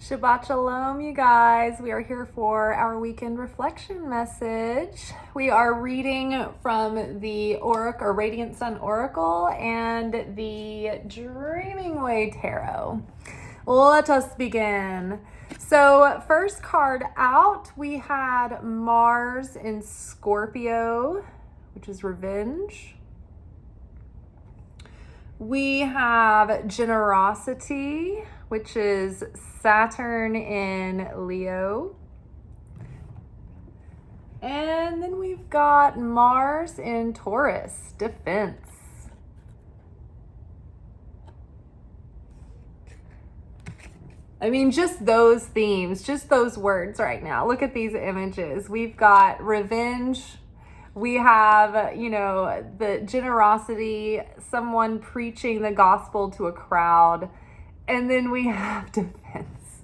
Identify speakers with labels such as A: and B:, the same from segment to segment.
A: Shabbat Shalom, you guys. We are here for our weekend reflection message. We are reading from the Oracle or Radiant Sun Oracle and the Dreaming Way Tarot. Let us begin. So, first card out, we had Mars in Scorpio, which is revenge. We have generosity, which is Saturn in Leo. And then we've got Mars in Taurus, defense. I mean, just those themes, just those words right now. Look at these images. We've got revenge. We have, the generosity, someone preaching the gospel to a crowd. And then we have defense.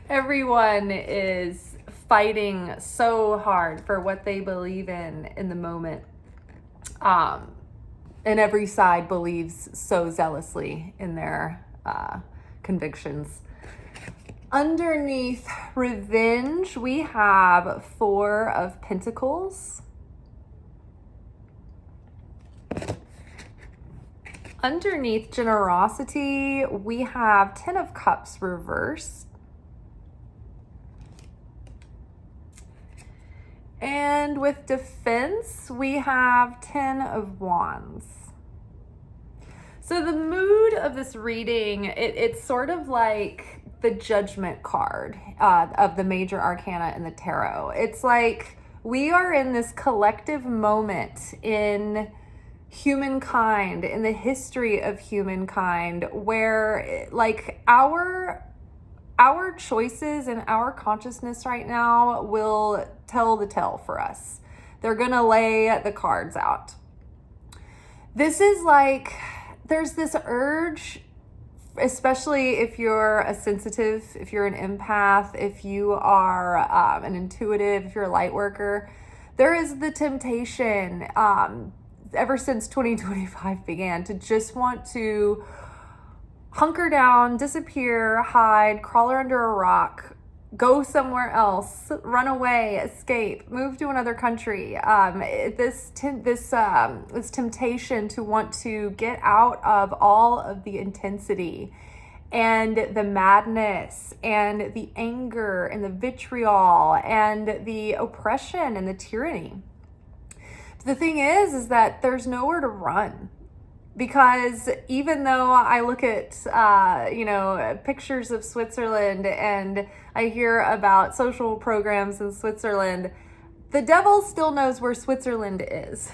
A: Everyone is fighting so hard for what they believe in the moment. And every side believes so zealously in their convictions. Underneath revenge, we have Four of Pentacles. Underneath generosity, we have Ten of Cups reversed. And with defense, we have Ten of Wands. So the mood of this reading, it's sort of like the Judgment card of the major arcana in the tarot. It's like we are in this collective moment in humankind, in the history of humankind, where like our choices and our consciousness right now will tell the tale for us. They're gonna lay the cards out. This is like, there's this urge, especially if you're a sensitive, if you're an empath, if you are an intuitive, if you're a light worker, there is the temptation ever since 2025 began to just want to hunker down, disappear, hide, crawl under a rock, go somewhere else, run away, escape, move to another country. This temptation to want to get out of all of the intensity and the madness and the anger and the vitriol and the oppression and the tyranny. The thing is that there's nowhere to run, because even though I look at, pictures of Switzerland and I hear about social programs in Switzerland, the devil still knows where Switzerland is.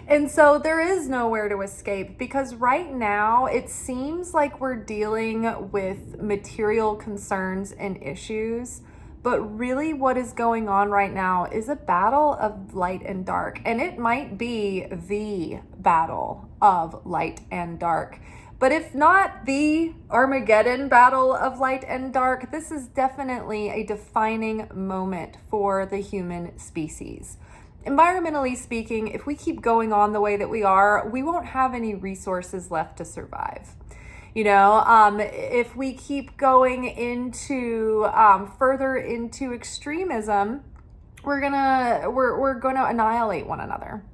A: And so there is nowhere to escape, because right now it seems like we're dealing with material concerns and issues. But really what is going on right now is a battle of light and dark. And it might be the battle of light and dark. But if not the Armageddon battle of light and dark, this is definitely a defining moment for the human species. Environmentally speaking, if we keep going on the way that we are, we won't have any resources left to survive. If we keep going into further into extremism, we're gonna annihilate one another,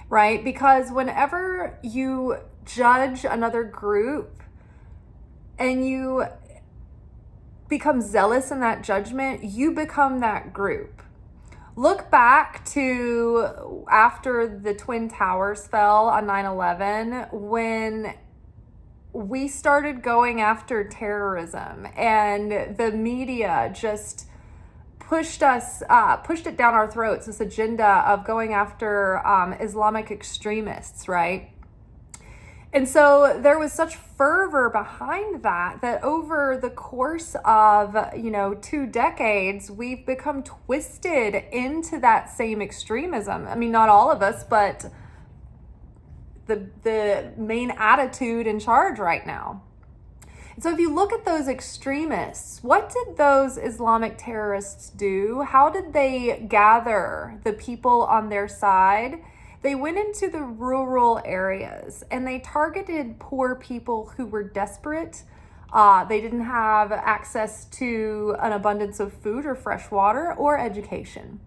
A: right? Because whenever you judge another group and you become zealous in that judgment, you become that group. Look back to after the Twin Towers fell on 9/11, when we started going after terrorism and the media just pushed it down our throats, this agenda of going after Islamic extremists, right? And so there was such fervor behind that over the course of, 2 decades, we've become twisted into that same extremism. I mean, not all of us, but the main attitude in charge right now. So if you look at those extremists, what did those Islamic terrorists do? How did they gather the people on their side? They went into the rural areas and they targeted poor people who were desperate, They didn't have access to an abundance of food or fresh water or education.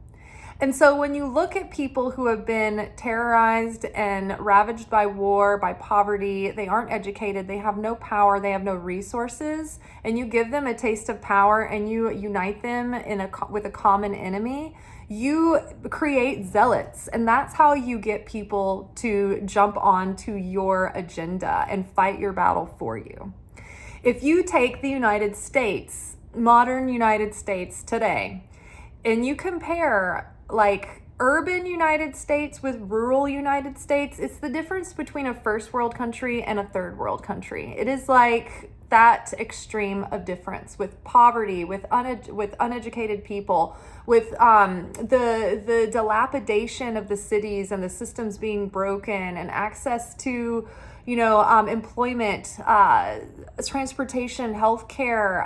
A: And so when you look at people who have been terrorized and ravaged by war, by poverty, they aren't educated, they have no power, they have no resources, and you give them a taste of power and you unite them with a common enemy, you create zealots. And that's how you get people to jump onto your agenda and fight your battle for you. If you take the United States, modern United States today, and you compare like urban United States with rural United States, it's the difference between a first world country and a third world country. It is like that extreme of difference with poverty, with uneducated people, with the dilapidation of the cities and the systems being broken, and access to employment, transportation, healthcare.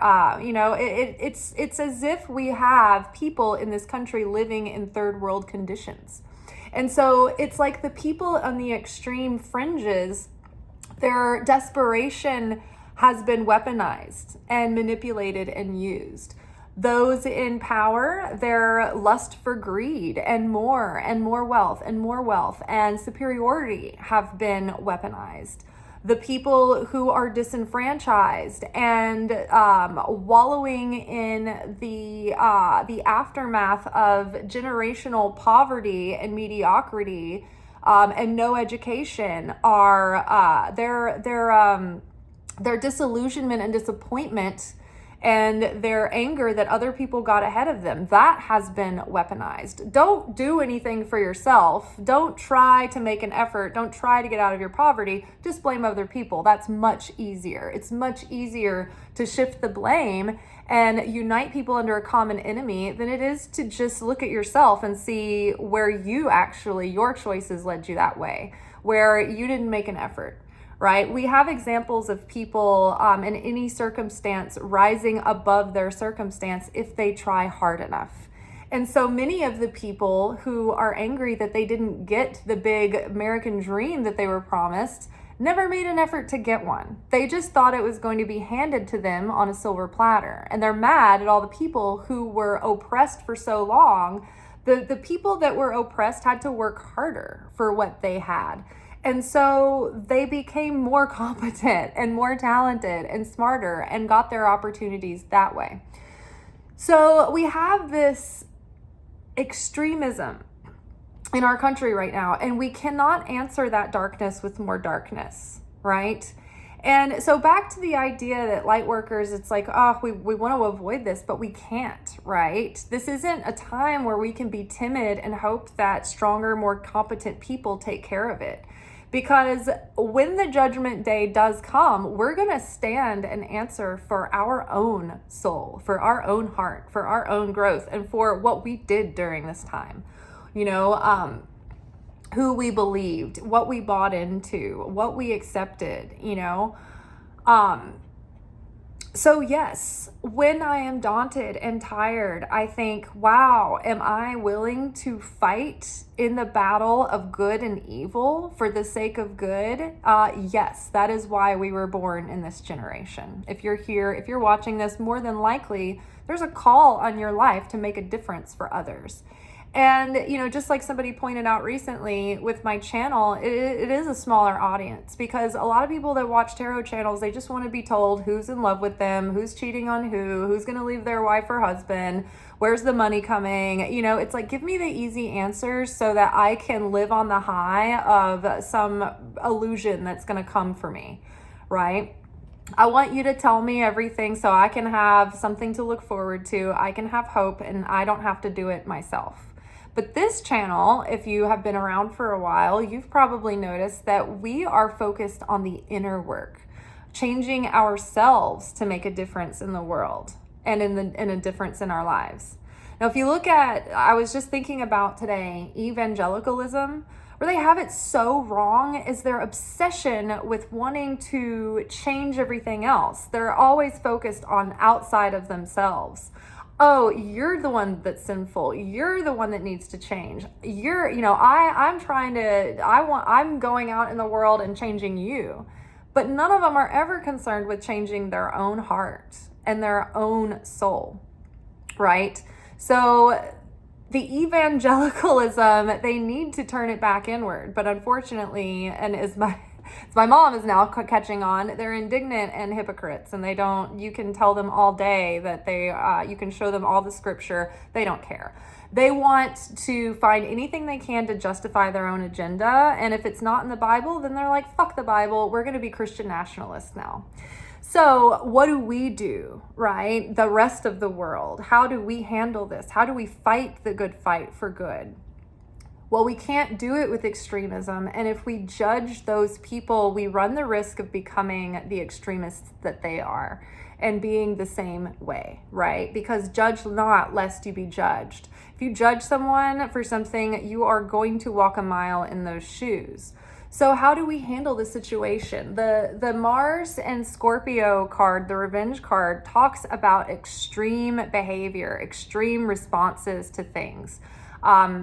A: It's as if we have people in this country living in third world conditions. And so it's like the people on the extreme fringes, their desperation has been weaponized and manipulated and used. Those in power, their lust for greed and more wealth and superiority have been weaponized. The people who are disenfranchised and wallowing in the aftermath of generational poverty and mediocrity and no education are their disillusionment and disappointment and their anger that other people got ahead of them, that has been weaponized. Don't do anything for yourself. Don't try to make an effort. Don't try to get out of your poverty. Just blame other people. That's much easier. It's much easier to shift the blame and unite people under a common enemy than it is to just look at yourself and see where your choices led you that way, where you didn't make an effort. Right? We have examples of people in any circumstance rising above their circumstance if they try hard enough. And so many of the people who are angry that they didn't get the big American dream that they were promised never made an effort to get one. They just thought it was going to be handed to them on a silver platter. And they're mad at all the people who were oppressed for so long. The people that were oppressed had to work harder for what they had. And so they became more competent and more talented and smarter and got their opportunities that way. So we have this extremism in our country right now, and we cannot answer that darkness with more darkness, right? And so back to the idea that light workers, it's like, we want to avoid this, but we can't, right? This isn't a time where we can be timid and hope that stronger, more competent people take care of it. Because when the judgment day does come, we're going to stand and answer for our own soul, for our own heart, for our own growth, and for what we did during this time. Who we believed, what we bought into, what we accepted, So yes, when I am daunted and tired, I think, wow, am I willing to fight in the battle of good and evil for the sake of good? Yes, that is why we were born in this generation. If you're here, if you're watching this, more than likely, there's a call on your life to make a difference for others. And, just like somebody pointed out recently with my channel, it is a smaller audience because a lot of people that watch tarot channels, they just want to be told who's in love with them, who's cheating on who's going to leave their wife or husband, where's the money coming? It's like, give me the easy answers so that I can live on the high of some illusion that's going to come for me, right? I want you to tell me everything so I can have something to look forward to. I can have hope and I don't have to do it myself. But this channel, if you have been around for a while, you've probably noticed that we are focused on the inner work, changing ourselves to make a difference in the world and in a difference in our lives. Now, if you look at, I was just thinking about today, evangelicalism, where they have it so wrong is their obsession with wanting to change everything else. They're always focused on outside of themselves. Oh, you're the one that's sinful. You're the one that needs to change. I'm going out in the world and changing you. but none of them are ever concerned with changing their own heart and their own soul, right? So the evangelicalism, they need to turn it back inward, but unfortunately, and as my mom is now catching on, they're indignant and hypocrites, and they don't, you can tell them all day that you can show them all the scripture, they don't care. They want to find anything they can to justify their own agenda, and if it's not in the Bible, then they're like, fuck the Bible, we're going to be Christian nationalists now. So what do we do, right? The rest of the world, how do we handle this? How do we fight the good fight for good? Well, we can't do it with extremism, and if we judge those people, we run the risk of becoming the extremists that they are and being the same way, right? Because judge not, lest you be judged. If you judge someone for something, you are going to walk a mile in those shoes. So how do we handle the situation? The Mars and Scorpio card, the revenge card, talks about extreme behavior, extreme responses to things.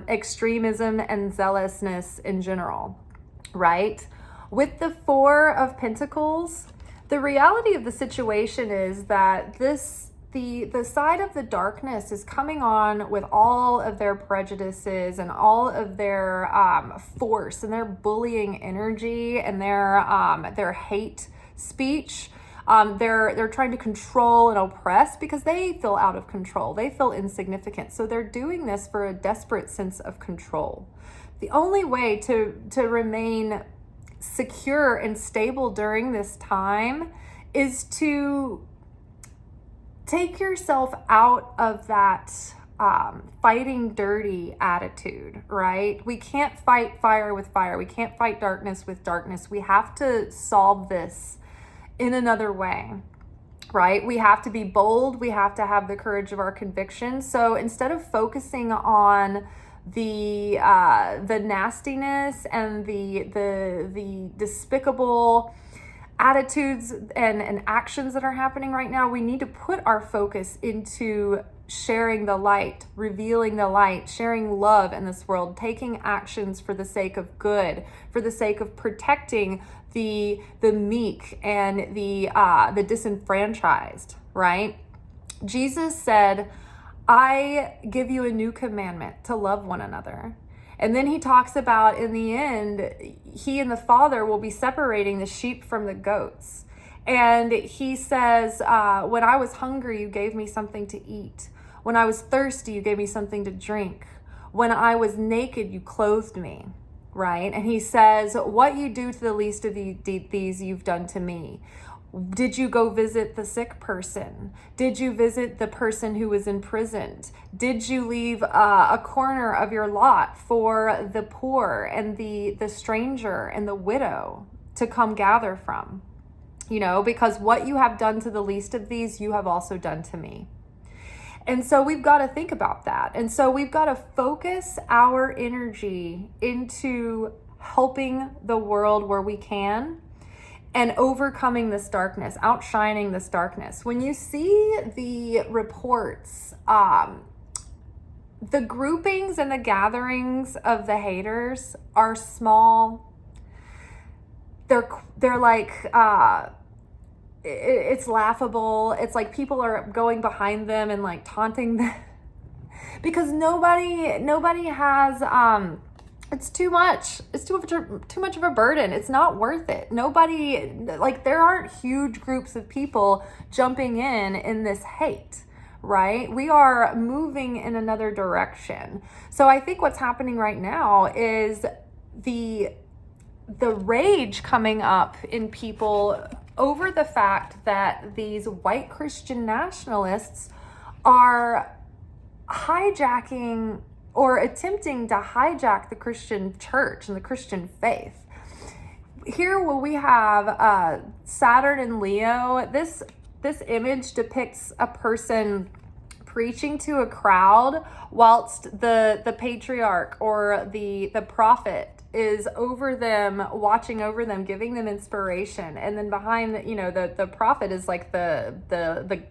A: Extremism and zealousness in general, right? With the Four of Pentacles, the reality of the situation is that the side of the darkness is coming on with all of their prejudices and all of their force and their bullying energy and their hate speech. They're trying to control and oppress because they feel out of control. They feel insignificant. So they're doing this for a desperate sense of control. The only way to remain secure and stable during this time is to take yourself out of that fighting dirty attitude, right? We can't fight fire with fire. We can't fight darkness with darkness. We have to solve this in another way, right? We have to be bold. We have to have the courage of our convictions. So instead of focusing on the nastiness and the despicable attitudes and actions that are happening right now, we need to put our focus into sharing the light, revealing the light, sharing love in this world, taking actions for the sake of good, for the sake of protecting the meek and the disenfranchised, right? Jesus said, I give you a new commandment, to love one another. And then he talks about, in the end, he and the Father will be separating the sheep from the goats. And he says, when I was hungry, you gave me something to eat. When I was thirsty, you gave me something to drink. When I was naked, you clothed me, right? And he says, what you do to the least of these, you've done to me. Did you go visit the sick person? Did you visit the person who was imprisoned? Did you leave a corner of your lot for the poor and the stranger and the widow to come gather from? You know, because what you have done to the least of these, you have also done to me. And so we've got to think about that. And so we've got to focus our energy into helping the world where we can and overcoming this darkness, outshining this darkness. When you see the reports, the groupings and the gatherings of the haters are small. They're like, it's laughable. It's like people are going behind them and like taunting them because nobody has, it's too much. It's too much of a burden. It's not worth it. Nobody, like, there aren't huge groups of people jumping in this hate, right? We are moving in another direction. So I think what's happening right now is the rage coming up in people over the fact that these white Christian nationalists are hijacking or attempting to hijack the Christian church and the Christian faith. Here where we have Saturn and Leo, this image depicts a person preaching to a crowd whilst the patriarch or the prophet is over them, watching over them, giving them inspiration. And then behind, the prophet is like the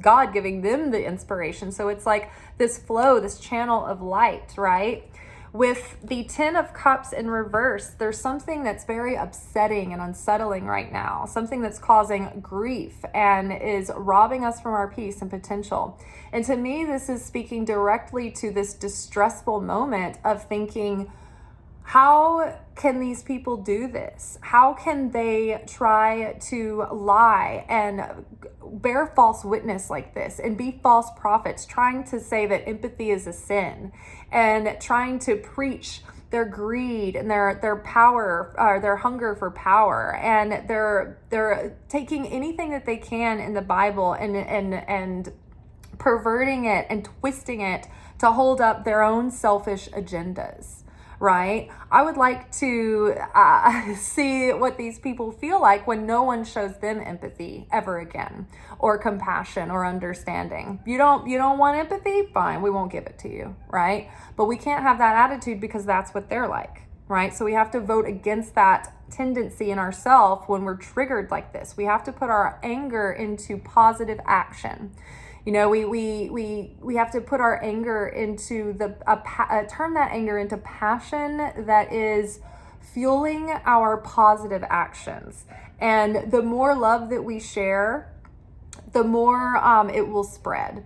A: God giving them the inspiration. So it's like this flow, this channel of light, right? With the Ten of Cups in reverse, there's something that's very upsetting and unsettling right now, something that's causing grief and is robbing us from our peace and potential. And to me, this is speaking directly to this distressful moment of thinking, how can these people do this? How can they try to lie and bear false witness like this and be false prophets, trying to say that empathy is a sin and trying to preach their greed and their power, or their hunger for power, and they're taking anything that they can in the Bible and perverting it and twisting it to hold up their own selfish agendas. Right? I would like to see what these people feel like when no one shows them empathy ever again, or compassion or understanding. You don't want empathy? Fine, we won't give it to you, right? But we can't have that attitude because that's what they're like, right? So we have to vote against that tendency in ourselves when we're triggered like this. We have to put our anger into positive action. You know, we have to put our anger into turn that anger into passion that is fueling our positive actions. And the more love that we share, the more it will spread.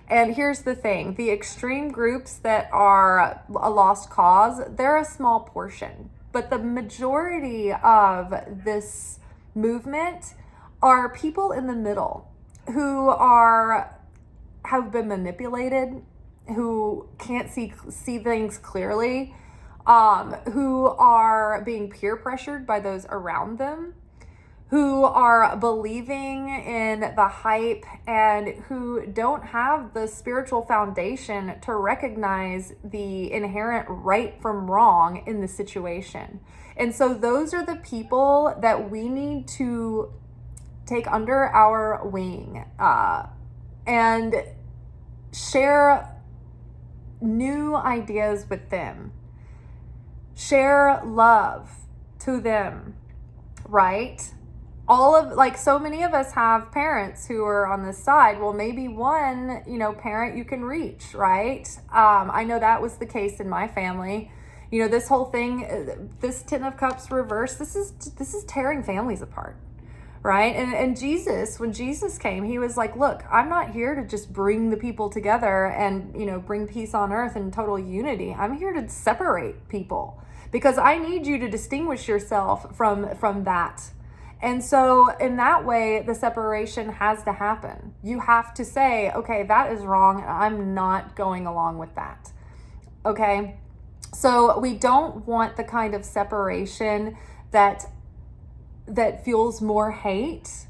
A: And here's the thing, the extreme groups that are a lost cause, they're a small portion. But the majority of this movement are people in the middle who have been manipulated, who can't see things clearly, who are being peer pressured by those around them, who are believing in the hype, and who don't have the spiritual foundation to recognize the inherent right from wrong in the situation. And so those are the people that we need to take under our wing and share new ideas with them, share love to them, right? So many of us have parents who are on this side. Well, maybe one, parent you can reach, right? I know that was the case in my family. This whole thing, this Ten of Cups reverse, this is tearing families apart. Right? And Jesus, when Jesus came, he was like, look, I'm not here to just bring the people together and, bring peace on earth and total unity. I'm here to separate people because I need you to distinguish yourself from that. And so in that way, the separation has to happen. You have to say, okay, that is wrong. And I'm not going along with that. Okay. So we don't want the kind of separation that fuels more hate,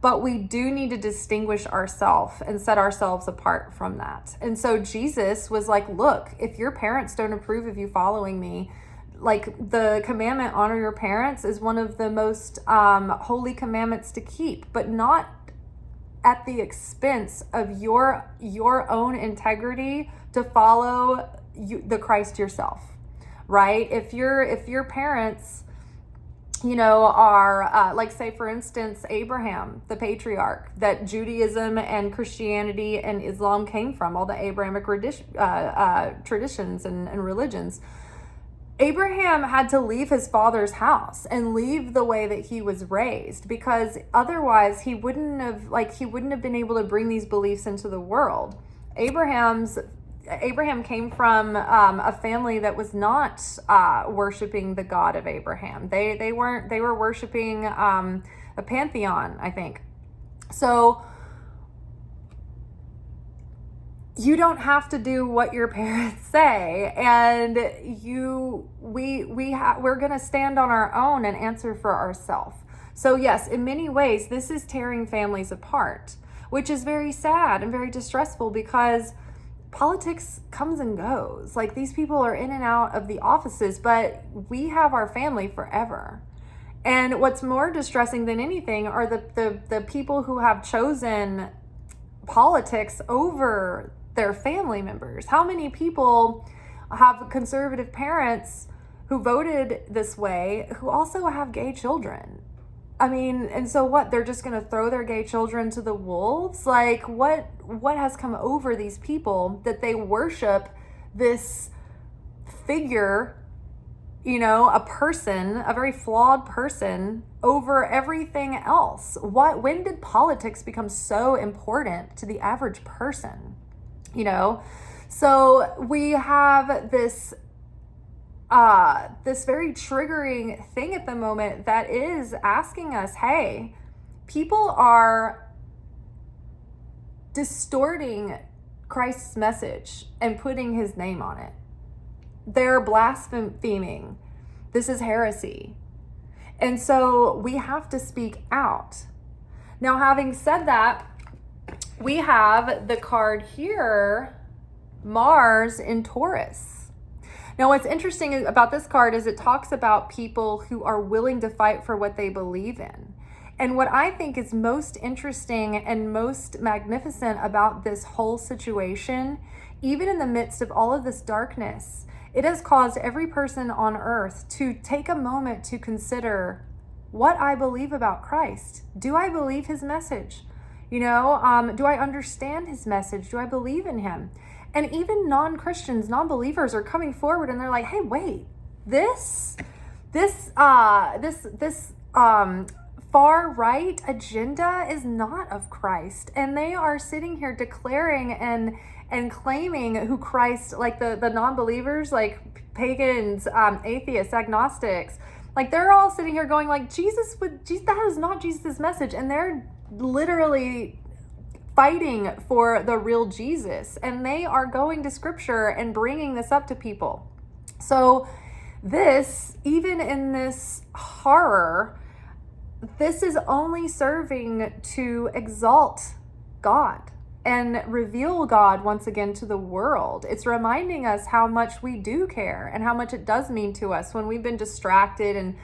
A: but we do need to distinguish ourselves and set ourselves apart from that. And so Jesus was like, look, if your parents don't approve of you following me, like the commandment, honor your parents, is one of the most holy commandments to keep, but not at the expense of your own integrity to follow the Christ yourself, right? If your parents are like, say, for instance, Abraham, the patriarch that Judaism and Christianity and Islam came from, all the Abrahamic traditions and religions. Abraham had to leave his father's house and leave the way that he was raised, because otherwise he wouldn't have been able to bring these beliefs into the world. Abraham came from a family that was not worshiping the God of Abraham. They were worshiping a pantheon, I think. So you don't have to do what your parents say, and we're going to stand on our own and answer for ourselves. So yes, in many ways, this is tearing families apart, which is very sad and very distressful, because politics comes and goes. Like, these people are in and out of the offices, but we have our family forever. And what's more distressing than anything are the people who have chosen politics over their family members. How many people have conservative parents who voted this way who also have gay children? I mean, and so what? They're just going to throw their gay children to the wolves? Like, what has come over these people that they worship this figure, a person, a very flawed person, over everything else. When did politics become so important to the average person? So we have this very triggering thing at the moment that is asking us, hey, people are distorting Christ's message and putting his name on it. They're blaspheming. This is heresy. And so we have to speak out. Now, having said that, we have the card here, Mars in Taurus. Now, what's interesting about this card is it talks about people who are willing to fight for what they believe in. And what I think is most interesting and most magnificent about this whole situation, even in the midst of all of this darkness, it has caused every person on earth to take a moment to consider what I believe about Christ. Do I believe his message? Do I understand his message? Do I believe in him? And even non-Christians, non-believers are coming forward and they're like, hey, wait, this far right agenda is not of Christ. And they are sitting here declaring and claiming who Christ, like the non-believers, like pagans, atheists, agnostics, like they're all sitting here going like, that is not Jesus' message. And they're literally fighting for the real Jesus. And they are going to scripture and bringing this up to people. So this, even in this horror, this is only serving to exalt God and reveal God once again to the world. It's reminding us how much we do care and how much it does mean to us when we've been distracted and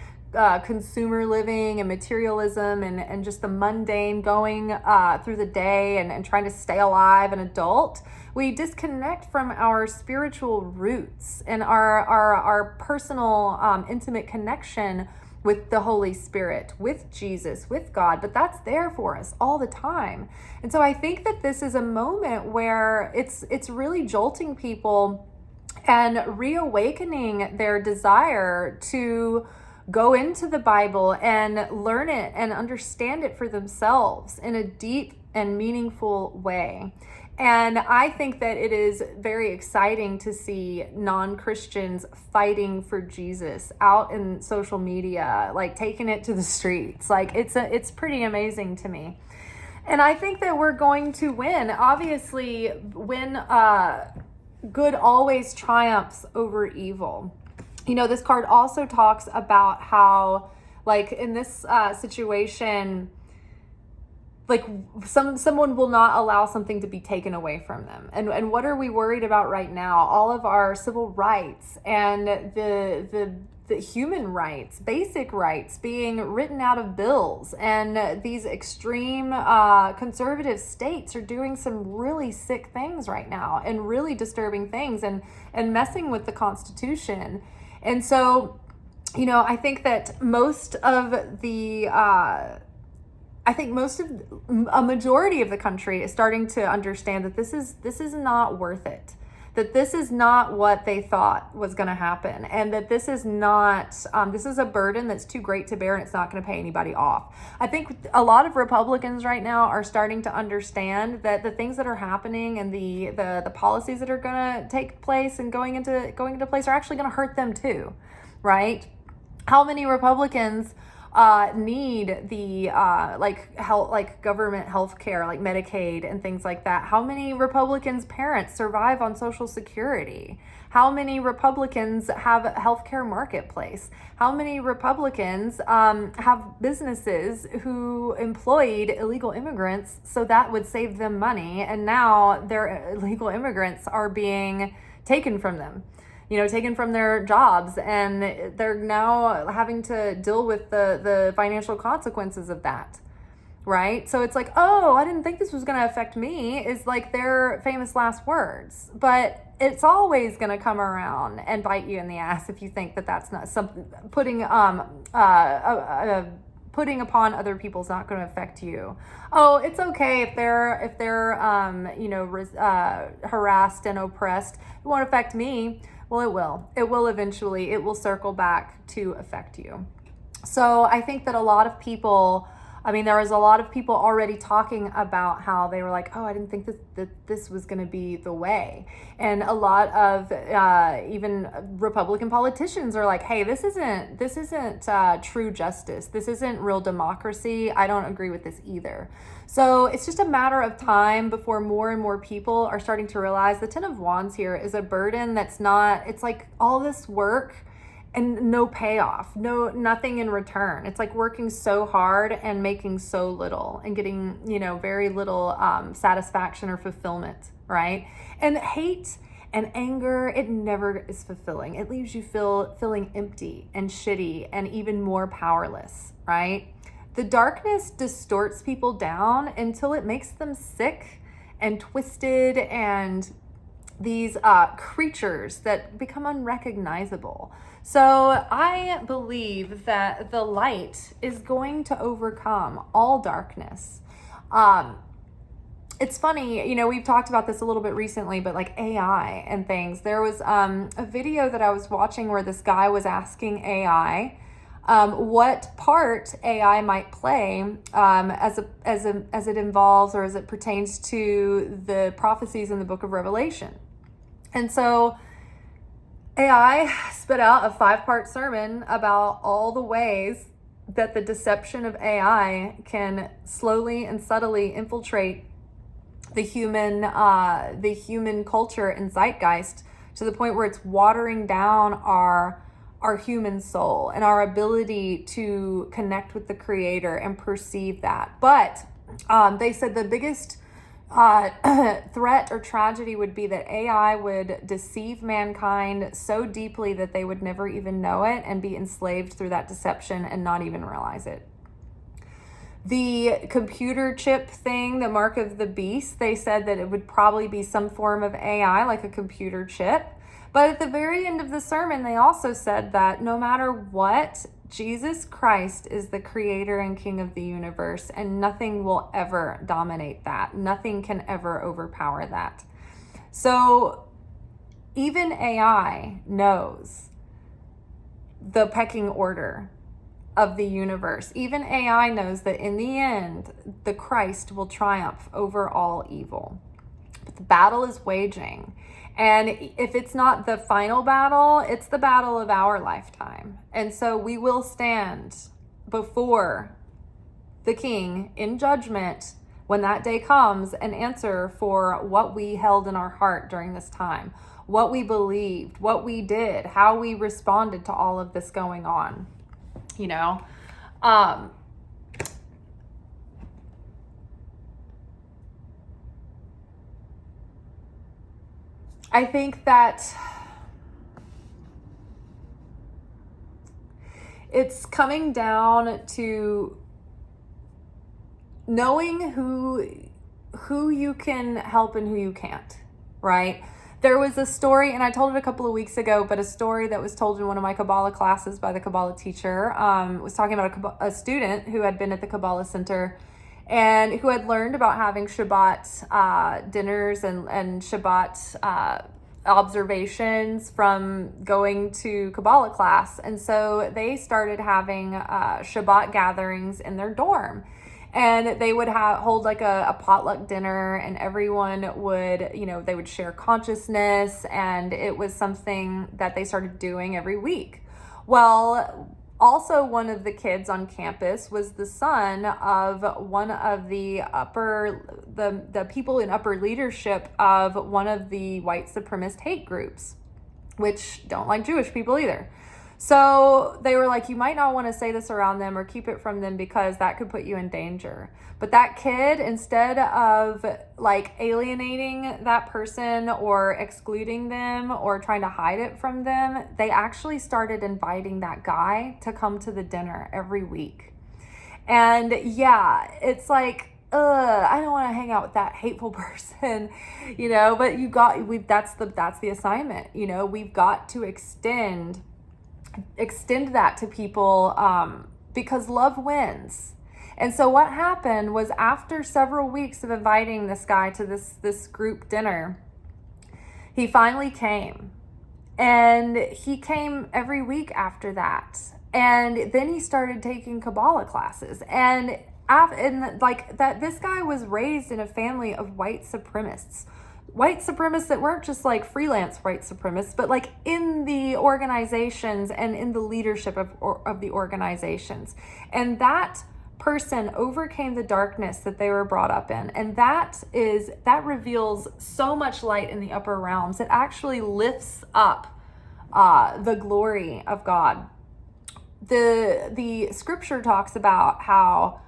A: consumer living and materialism and just the mundane going through the day and trying to stay alive and adult. We disconnect from our spiritual roots and our personal intimate connection with the Holy Spirit, with Jesus, with God, but that's there for us all the time. And so I think that this is a moment where it's really jolting people and reawakening their desire to go into the Bible and learn it and understand it for themselves in a deep and meaningful way. And I think that it is very exciting to see non-Christians fighting for Jesus out in social media, like taking it to the streets. Like it's pretty amazing to me. And I think that we're going to win. Obviously, when good always triumphs over evil. This card also talks about how, like in this situation, like someone will not allow something to be taken away from them. And what are we worried about right now? All of our civil rights and the human rights, basic rights being written out of bills. And these extreme conservative states are doing some really sick things right now and really disturbing things and messing with the Constitution. And so, I think that a majority of the country is starting to understand that this is not worth it, that this is not what they thought was going to happen, and that this is not, this is a burden that's too great to bear and it's not going to pay anybody off. I think a lot of Republicans right now are starting to understand that the things that are happening and the policies that are going to take place and going into place are actually going to hurt them too, right? How many Republicans need the government health care, like Medicaid and things like that? How many Republicans' parents survive on Social Security? How many Republicans have a healthcare marketplace? How many Republicans have businesses who employed illegal immigrants so that would save them money, and now their illegal immigrants are being taken from them? Taken from their jobs, and they're now having to deal with the financial consequences of that, right? So it's like, oh, I didn't think this was going to affect me, is like their famous last words. But it's always going to come around and bite you in the ass if you think that that's not something, putting putting upon other people is not going to affect you. Oh, it's okay if they're harassed and oppressed. It won't affect me. Well, it will. It will eventually. It will circle back to affect you. So I think that a lot of people, there was a lot of people already talking about how they were like, oh, I didn't think that this was going to be the way. And a lot of even Republican politicians are like, hey, this isn't true justice. This isn't real democracy. I don't agree with this either. So it's just a matter of time before more and more people are starting to realize the Ten of Wands here is a burden that's not, it's like all this work and no payoff, nothing in return. It's like working so hard and making so little and getting, very little satisfaction or fulfillment, right? And hate and anger, it never is fulfilling. It leaves you feeling empty and shitty and even more powerless, right? The darkness distorts people down until it makes them sick and twisted and these creatures that become unrecognizable. So I believe that the light is going to overcome all darkness. It's funny, we've talked about this a little bit recently, but like AI and things. There was a video that I was watching where this guy was asking AI what part AI might play as it involves or as it pertains to the prophecies in the book of Revelation. And so AI spit out a 5-part sermon about all the ways that the deception of AI can slowly and subtly infiltrate the human culture and zeitgeist to the point where it's watering down our human soul and our ability to connect with the Creator and perceive that. But they said the biggest threat or tragedy would be that AI would deceive mankind so deeply that they would never even know it and be enslaved through that deception and not even realize it. The computer chip thing, the mark of the beast, they said that it would probably be some form of AI, like a computer chip. But at the very end of the sermon, they also said that no matter what, Jesus Christ is the creator and king of the universe, and nothing will ever dominate that. Nothing can ever overpower that. So even AI knows the pecking order of the universe. Even AI knows that in the end, the Christ will triumph over all evil. But the battle is waging. And if it's not the final battle, it's the battle of our lifetime. And so we will stand before the King in judgment when that day comes and answer for what we held in our heart during this time, what we believed, what we did, how we responded to all of this going on. I think that it's coming down to knowing who you can help and who you can't, right? There was a story, and I told it a couple of weeks ago, but a story that was told in one of my Kabbalah classes by the Kabbalah teacher was talking about a student who had been at the Kabbalah Center and who had learned about having Shabbat dinners and Shabbat observations from going to Kabbalah class. And so they started having Shabbat gatherings in their dorm. And they would hold like a potluck dinner, and everyone would, they would share consciousness, and it was something that they started doing every week. Well, also one of the kids on campus was the son of one of the people in upper leadership of one of the white supremacist hate groups, which don't like Jewish people either. So they were like, you might not want to say this around them or keep it from them because that could put you in danger. But that kid, instead of like alienating that person or excluding them or trying to hide it from them, they actually started inviting that guy to come to the dinner every week. And yeah, it's like, I don't want to hang out with that hateful person, but that's the assignment. We've got to extend that to people because love wins. And so what happened was, after several weeks of inviting this guy to this group dinner, he finally came. And he came every week after that. And then he started taking Kabbalah classes. And like that, this guy was raised in a family of white supremacists that weren't just like freelance white supremacists, but like in the organizations and in the leadership of the organizations. And that person overcame the darkness that they were brought up in. And that reveals so much light in the upper realms. It actually lifts up the glory of God. The scripture talks about how,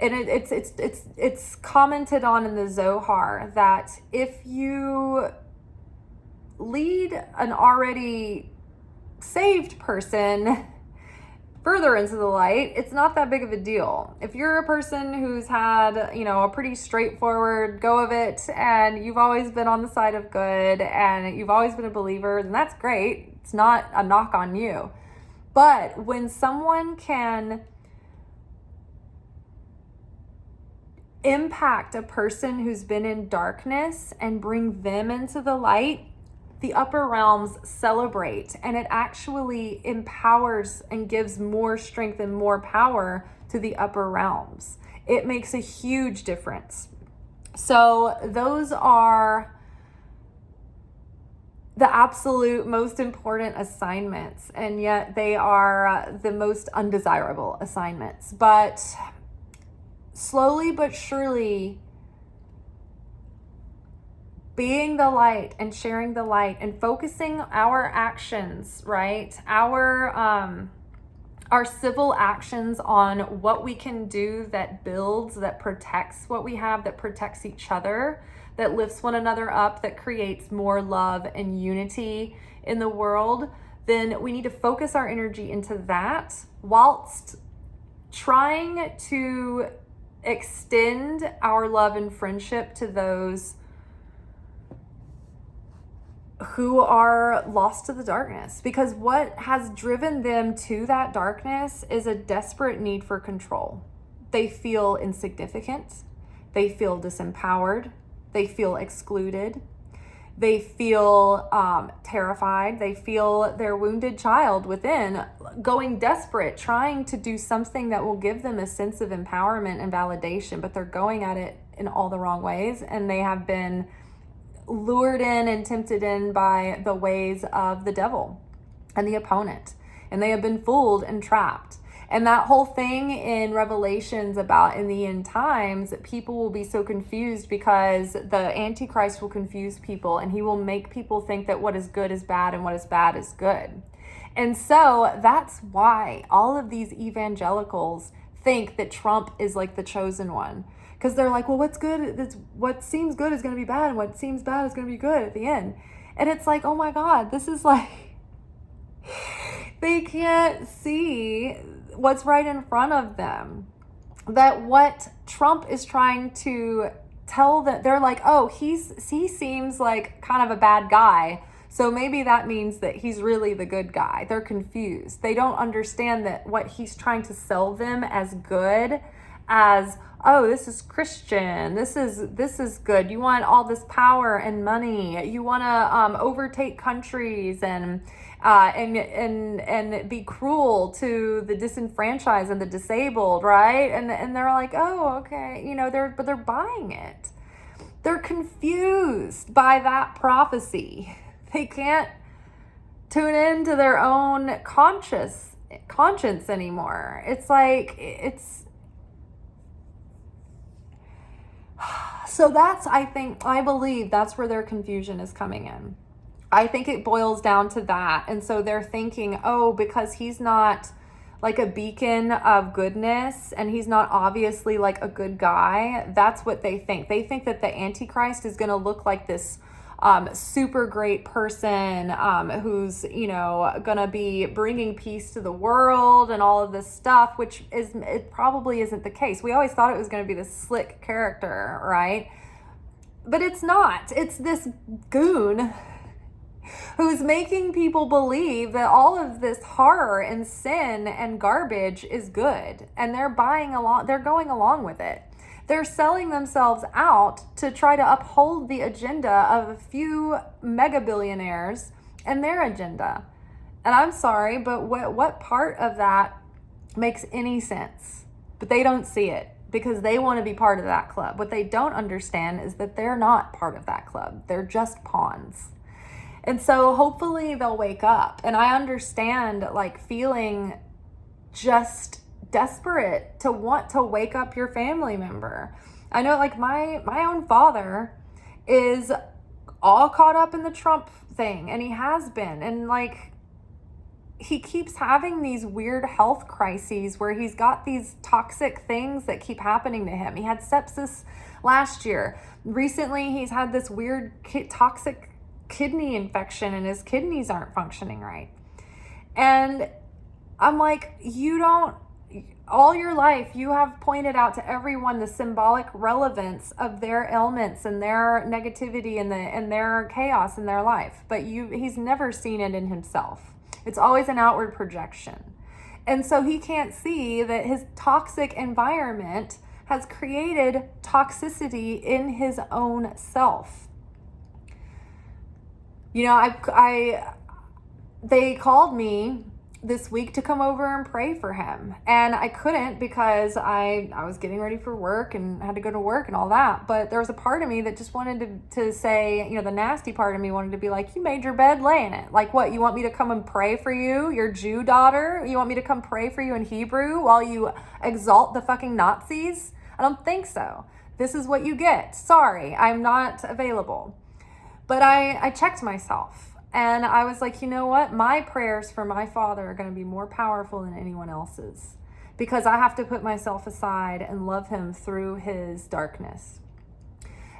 A: and it's commented on in the Zohar, that if you lead an already saved person further into the light, it's not that big of a deal. If you're a person who's had, a pretty straightforward go of it, and you've always been on the side of good, and you've always been a believer, then that's great. It's not a knock on you. But when someone can impact a person who's been in darkness and bring them into the light, the upper realms celebrate, and it actually empowers and gives more strength and more power to the upper realms. It makes a huge difference. So those are the absolute most important assignments, and yet they are the most undesirable assignments. But slowly but surely, being the light and sharing the light and focusing our actions, right? Our civil actions on what we can do that builds, that protects what we have, that protects each other, that lifts one another up, that creates more love and unity in the world, then we need to focus our energy into that, whilst trying to extend our love and friendship to those who are lost to the darkness. Because what has driven them to that darkness is a desperate need for control. They feel insignificant. They feel disempowered. They feel excluded. They feel terrified. They feel their wounded child within going desperate, trying to do something that will give them a sense of empowerment and validation, but they're going at it in all the wrong ways, and they have been lured in and tempted in by the ways of the devil and the opponent, and they have been fooled and trapped. And that whole thing in Revelations about in the end times, people will be so confused because the Antichrist will confuse people, and he will make people think that what is good is bad and what is bad is good. And so that's why all of these evangelicals think that Trump is like the chosen one. Because they're like, well, what's good? What seems good is going to be bad, and what seems bad is going to be good at the end. And it's like, oh my God, this is like, they can't see what's right in front of them. That what Trump is trying to tell them, they're like, oh, he seems like kind of a bad guy, so maybe that means that he's really the good guy. They're confused. They don't understand that what he's trying to sell them as good, as, oh, this is Christian, this is good. You want all this power and money. You want to overtake countries and be cruel to the disenfranchised and the disabled, right? And they're like, oh, okay, they're buying it. They're confused by that prophecy. They can't tune into their own conscience anymore. It's like, so I believe that's where their confusion is coming in. I think it boils down to that. And so they're thinking, oh, because he's not like a beacon of goodness, and he's not obviously like a good guy, that's what they think. They think that the Antichrist is going to look like this super great person who's, going to be bringing peace to the world and all of this stuff, which it probably isn't the case. We always thought it was going to be this slick character, right? But it's not. It's this goon who's making people believe that all of this horror and sin and garbage is good, and they're going along with it. They're selling themselves out to try to uphold the agenda of a few mega billionaires and their agenda. And I'm sorry, but what part of that makes any sense? But they don't see it because they want to be part of that club. What they don't understand is that they're not part of that club. They're just pawns. And so hopefully they'll wake up. And I understand like feeling just desperate to want to wake up your family member. I know like my own father is all caught up in the Trump thing, and he has been. And like, he keeps having these weird health crises where he's got these toxic things that keep happening to him. He had sepsis last year. Recently, he's had this weird toxic kidney infection and his kidneys aren't functioning right. And I'm like, all your life, you have pointed out to everyone the symbolic relevance of their ailments and their negativity and their chaos in their life. But he's never seen it in himself. It's always an outward projection. And so he can't see that his toxic environment has created toxicity in his own self. You know, they called me this week to come over and pray for him. And I couldn't because I was getting ready for work and had to go to work and all that. But there was a part of me that just wanted to say, you know, the nasty part of me wanted to be like, you made your bed, lay in it. Like what, you want me to come and pray for you, your Jew daughter? You want me to come pray for you in Hebrew while you exalt the fucking Nazis? I don't think so. This is what you get. Sorry, I'm not available. But I checked myself. And I was like, you know what? My prayers for my father are going to be more powerful than anyone else's because I have to put myself aside and love him through his darkness.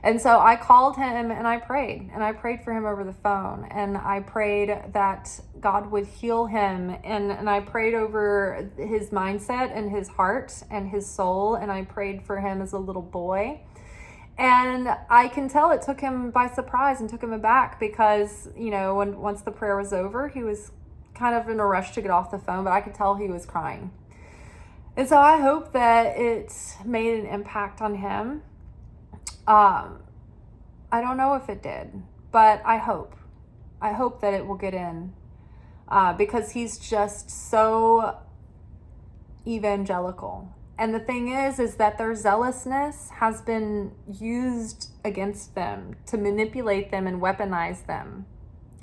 A: And so I called him and I prayed for him over the phone, and I prayed that God would heal him, and I prayed over his mindset and his heart and his soul, and I prayed for him as a little boy. And I can tell it took him by surprise and took him aback because, you know, once the prayer was over, he was kind of in a rush to get off the phone, but I could tell he was crying. And so I hope that it made an impact on him. I don't know if it did, but I hope that it will get in because he's just so evangelical. And the thing is that their zealousness has been used against them to manipulate them and weaponize them.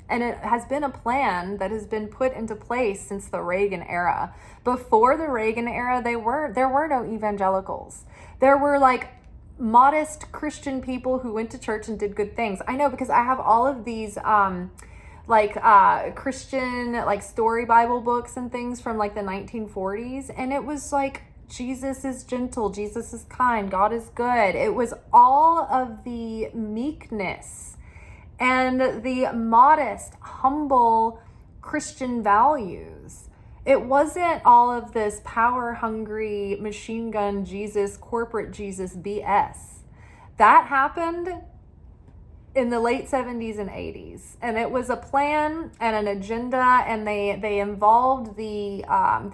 A: And it has been a plan that has been put into place since the Reagan era. Before the Reagan era, there were no evangelicals. There were like modest Christian people who went to church and did good things. I know because I have all of these Christian like story Bible books and things from like the 1940s, and it was like, Jesus is gentle, Jesus is kind, God is good. It was all of the meekness and the modest, humble Christian values. It wasn't all of this power-hungry, machine gun Jesus, corporate Jesus BS. That happened in the late 70s and 80s, and it was a plan and an agenda, and they involved the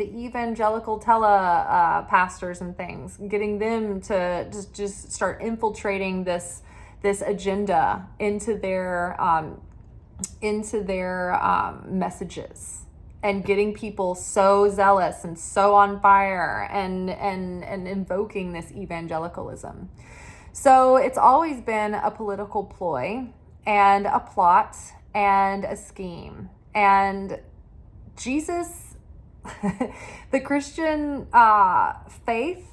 A: evangelical pastors and things, getting them to just start infiltrating this agenda into their messages, and getting people so zealous and so on fire and invoking this evangelicalism. So it's always been a political ploy and a plot and a scheme. And Jesus, the Christian faith,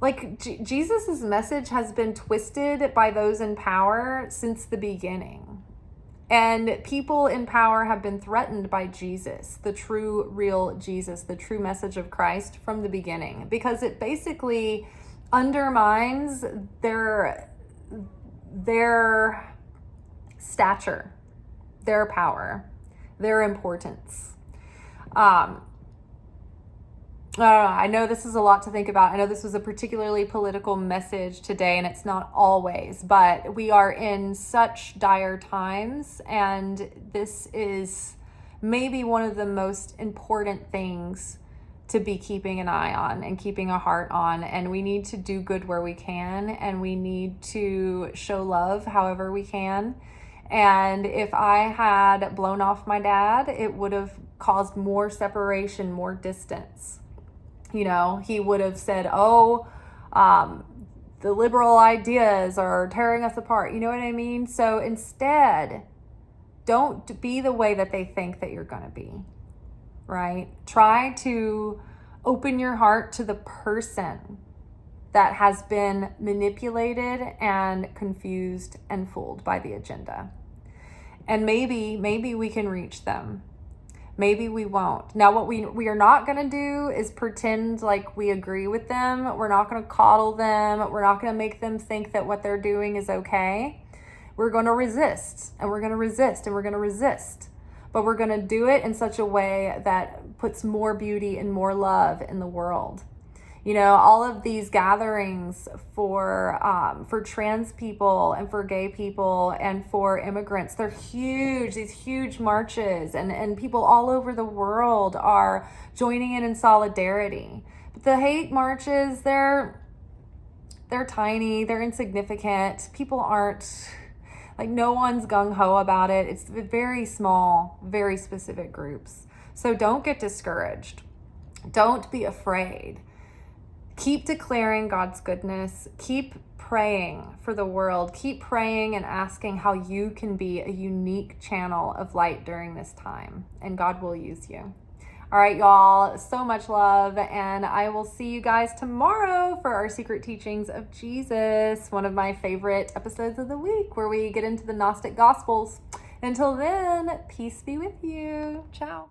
A: like Jesus's message has been twisted by those in power since the beginning. And people in power have been threatened by Jesus, the true, real Jesus, the true message of Christ from the beginning, because it basically undermines their stature, their power, their importance. I know this is a lot to think about. I know this was a particularly political message today, and it's not always, but we are in such dire times, and this is maybe one of the most important things to be keeping an eye on and keeping a heart on. And we need to do good where we can, and we need to show love however we can. And if I had blown off my dad, it would have caused more separation, more distance. You know, he would have said, the liberal ideas are tearing us apart. You know what I mean? So instead, don't be the way that they think that you're going to be, right? Try to open your heart to the person that has been manipulated and confused and fooled by the agenda. And maybe we can reach them. Maybe we won't. Now, what we are not going to do is pretend like we agree with them. We're not going to coddle them. We're not going to make them think that what they're doing is okay. We're going to resist, and we're going to resist, and we're going to resist. But we're going to do it in such a way that puts more beauty and more love in the world. You know, all of these gatherings for trans people and for gay people and for immigrants, they're huge, these huge marches, and people all over the world are joining in solidarity. But the hate marches, they're tiny, they're insignificant. People aren't, like, no one's gung-ho about it. It's very small, very specific groups. So don't get discouraged. Don't be afraid. Keep declaring God's goodness. Keep praying for the world. Keep praying and asking how you can be a unique channel of light during this time. And God will use you. All right, y'all. So much love. And I will see you guys tomorrow for our Secret Teachings of Jesus, one of my favorite episodes of the week, where we get into the Gnostic Gospels. Until then, peace be with you. Ciao.